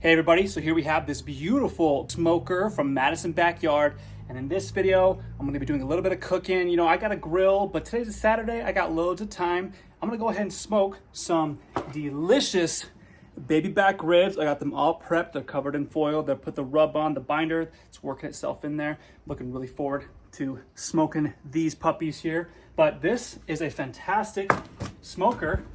Hey everybody, so here we have this beautiful smoker from Madison Backyard. And in this video, I'm gonna be doing a little bit of cooking. You know, I got a grill, but today's a Saturday, I got loads of time. I'm gonna go ahead and smoke some delicious baby back ribs. I got them all prepped, they're covered in foil. They'll put the rub on, the binder, it's working itself in there. Looking really forward to smoking these puppies here. But this is a fantastic smoker,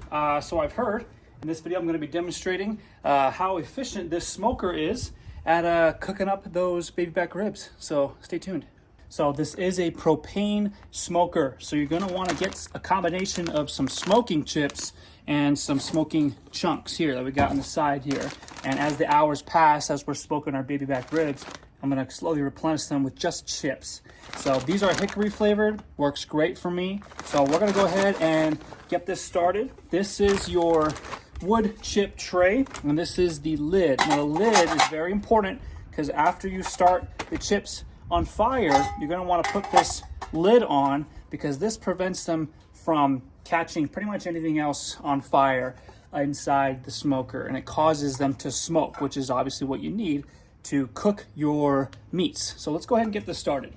so I've heard. In this video, I'm going to be demonstrating how efficient this smoker is at cooking up those baby back ribs. So stay tuned. So this is a propane smoker. So you're going to want to get a combination of some smoking chips and some smoking chunks here that we got on the side here. And as the hours pass, as we're smoking our baby back ribs, I'm going to slowly replenish them with just chips. So these are hickory flavored, works great for me. So we're going to go ahead and get this started. This is your wood chip tray, and this is the lid. Now the lid is very important because after you start the chips on fire, you're going to want to put this lid on because this prevents them from catching pretty much anything else on fire inside the smoker, and it causes them to smoke, which is obviously what you need to cook your meats. So let's go ahead and get this started.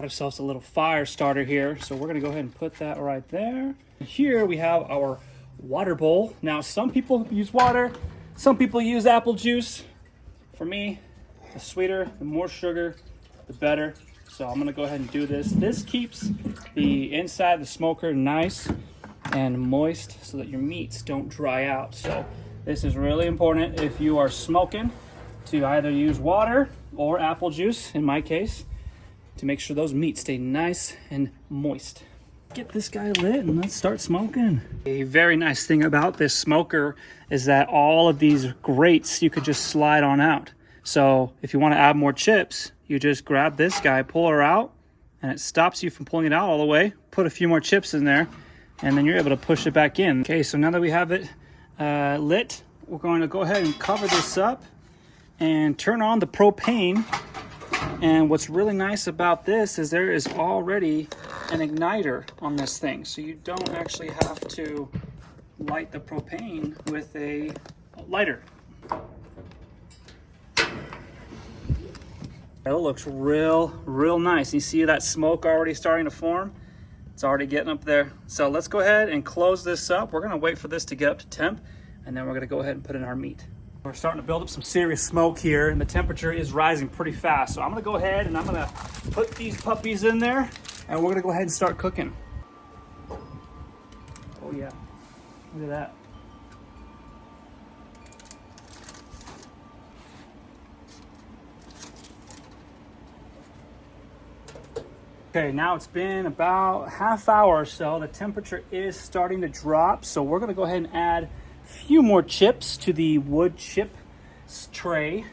Ourselves a little fire starter here, so we're going to go ahead and put that right there. Here we have our water bowl. Now some people use water, some people use apple juice. For me, the sweeter, the more sugar, the better. So I'm going to go ahead and do this. This keeps the inside of the smoker nice and moist so that your meats don't dry out. So this is really important if you are smoking, to either use water or apple juice in my case, to make sure those meats stay nice and moist. Get this guy lit and let's start smoking. A very nice thing about this smoker is that all of these grates you could just slide on out. So if you want to add more chips, you just grab this guy, pull her out, and it stops you from pulling it out all the way. Put a few more chips in there, and then you're able to push it back in. Okay, so now that we have it lit, we're going to go ahead and cover this up and turn on the propane. And what's really nice about this is there is already an igniter on this thing. So you don't actually have to light the propane with a lighter. It looks real nice. You see that smoke already starting to form? It's already getting up there. So let's go ahead and close this up. We're gonna wait for this to get up to temp, and then we're gonna go ahead and put in our meat. We're starting to build up some serious smoke here, and the temperature is rising pretty fast. So I'm gonna go ahead and I'm gonna put these puppies in there, and we're gonna go ahead and start cooking. Oh yeah, look at that. Okay, now it's been about half hour or so. The temperature is starting to drop, so we're gonna go ahead and add a few more chips to the wood chip tray.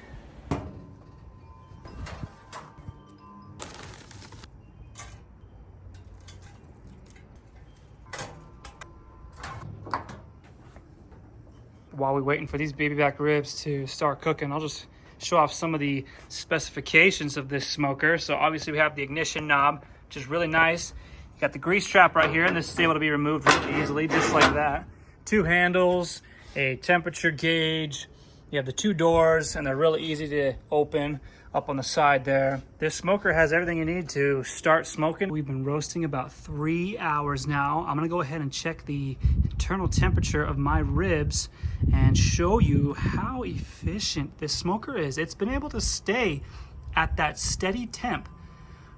While we're waiting for these baby back ribs to start cooking, I'll just show off some of the specifications of this smoker. So obviously we have the ignition knob, which is really nice. You got the grease trap right here, and this is able to be removed really easily, just like that. 2 handles, a temperature gauge. You have the 2 doors, and they're really easy to open up on the side there. This smoker has everything you need to start smoking. We've been roasting about 3 hours now. I'm gonna go ahead and check the internal temperature of my ribs and show you how efficient this smoker is. It's been able to stay at that steady temp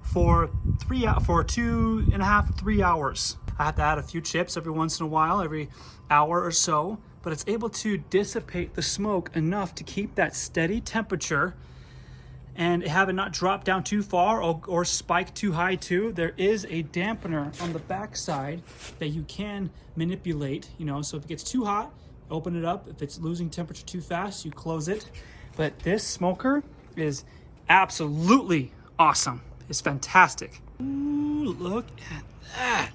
for 2.5 to 3 hours. I have to add a few chips every once in a while, every hour or so, but it's able to dissipate the smoke enough to keep that steady temperature and have it not drop down too far or spike too high too. There is a dampener on the back side that you can manipulate, you know, so if it gets too hot, open it up. If it's losing temperature too fast, you close it. But this smoker is absolutely awesome. It's fantastic. Ooh, look at that.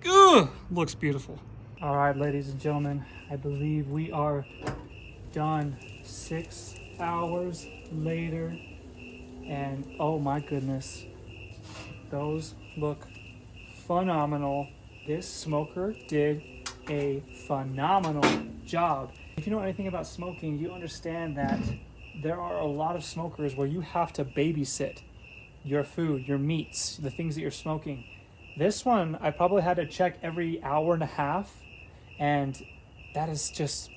Ooh, looks beautiful. All right, ladies and gentlemen, I believe we are done. 6 hours later, and oh my goodness, those look phenomenal. This smoker did a phenomenal job. If you know anything about smoking, you understand that there are a lot of smokers where you have to babysit your food, your meats, the things that you're smoking. This one, I probably had to check every hour and a half, and that is just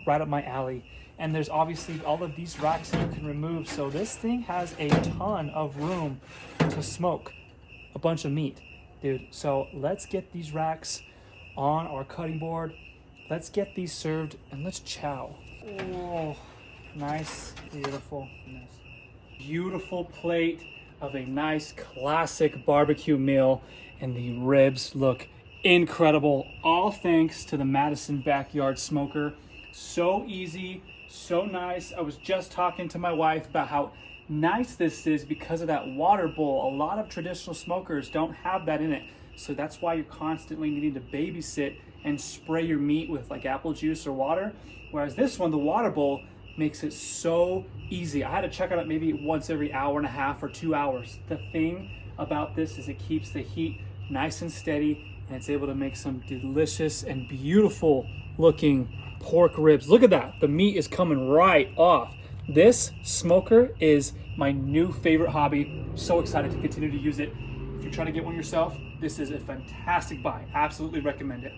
right up my alley. And there's obviously all of these racks that you can remove, so this thing has a ton of room to smoke a bunch of meat, dude. So let's get these racks on our cutting board. Let's get these served and let's chow. Oh, nice, beautiful, nice. Beautiful plate of a nice classic barbecue meal, and the ribs look incredible. All thanks to the Madison Backyard Smoker. So easy, so nice. I was just talking to my wife about how nice this is because of that water bowl. A lot of traditional smokers don't have that in it. So that's why you're constantly needing to babysit and spray your meat with like apple juice or water. Whereas this one, the water bowl, makes it so easy. I had to check on it maybe once every hour and a half or 2 hours. The thing about this is it keeps the heat nice and steady, and it's able to make some delicious and beautiful looking pork ribs. Look at that. The meat is coming right off. This smoker is my new favorite hobby. I'm so excited to continue to use it. If you're trying to get one yourself, this is a fantastic buy. Absolutely recommend it.